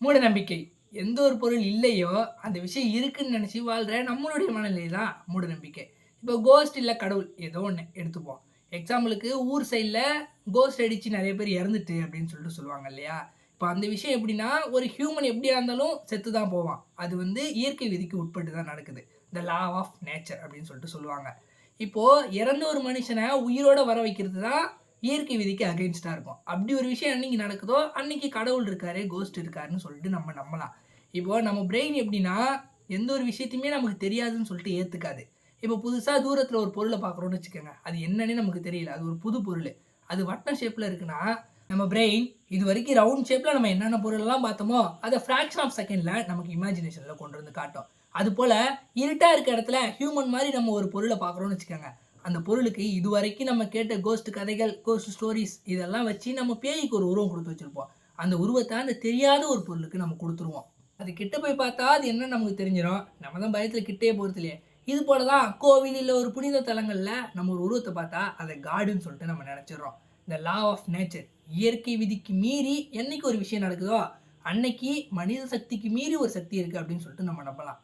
மூட நம்பிக்கை. எந்த ஒரு பொருள் இல்லையோ, அந்த விஷயம் இருக்குன்னு நெனச்சு வாழ்ற நம்மளுடைய மனநிலை தான் மூட நம்பிக்கை. இப்போ கோஸ்ட் இல்ல கடவுள் ஏதோ ஒண்ணு எடுத்துப்போம். எக்ஸாம்பிளுக்கு ஊர் சைட்ல கோஸ்ட் அடிச்சு நெறைய பேர் இறந்துட்டு அப்படின்னு சொல்லிட்டு சொல்லுவாங்க இல்லையா? இப்ப அந்த விஷயம் எப்படின்னா, ஒரு ஹியூமன் எப்படியா இருந்தாலும் செத்து தான் போவான். அது வந்து இயற்கை விதிக்கு உட்பட்டு தான் நடக்குது. த லா ஆஃப் நேச்சர் அப்படின்னு சொல்லிட்டு சொல்லுவாங்க. இப்போ இறந்த ஒரு மனுஷன உயிரோட வர வைக்கிறது தான் இயற்கை விதிக்கு அகைன்ஸ்டா இருக்கும். அப்படி ஒரு விஷயம் என்னைக்கு நடக்குதோ, அன்னைக்கு கடவுள் இருக்காரு, கோஸ்ட் இருக்காருன்னு சொல்லிட்டு நம்ம நம்பலாம். இப்போ நம்ம பிரெயின் எப்படின்னா, எந்த ஒரு விஷயத்தையுமே நமக்கு தெரியாதுன்னு சொல்லிட்டு ஏத்துக்காது. இப்போ புதுசா தூரத்துல ஒரு பொருள பார்க்குறோம்னு வச்சுக்கங்க. அது என்னன்னே நமக்கு தெரியல. அது ஒரு புது பொருளு. அது வட்ட ஷேப்ல இருக்குன்னா, நம்ம பிரெயின் இதுவரைக்கும் ரவுண்ட் ஷேப்ல நம்ம என்னென்ன பொருளெல்லாம் பார்த்தோமோ, அத ஃபிராக்ஷன் ஆஃப் செகண்ட்ல நமக்கு இமேஜினேஷன்ல கொண்டு வந்து காட்டும். அதுபோல இருட்டா இருக்க இடத்துல ஹியூமன் மாரி நம்ம ஒரு பொருள பார்க்குறோம்னு வச்சுக்கங்க. அந்த பொருளுக்கு இதுவரைக்கும் நம்ம கேட்ட கோஸ்ட் கதைகள், கோஸ்ட் ஸ்டோரீஸ் இதெல்லாம் வச்சு நம்ம பேய்க்கு ஒரு உருவம் குடுத்து வச்சிருப்போம். அந்த உருவத்த அந்த தெரியாத ஒரு பொருளுக்கு நம்ம குடுத்துருவோம். அது கிட்ட போய் பார்த்தா அது என்னன்னு நமக்கு தெரிஞ்சிரும். நம்ம தான் பயத்துல கிட்டயே போறது இல்லையே. இது போல தான் கோவில் இல்ல ஒரு புனித தலங்கள்ல நம்ம ஒரு உருவத்த பார்த்தா அத காடுன்னு சொல்லிட்டு நம்ம நெனச்சிடுறோம். இந்த லா ஆஃப் நேச்சர் இயற்கை விதிக்கு மீறி என்னைக்கு ஒரு விஷயம் நடக்குதோ, அன்னைக்கு மனித சக்திக்கு மீறி ஒரு சக்தி இருக்கு அப்படின்னு சொல்லிட்டு நம்ம நம்பலாம்.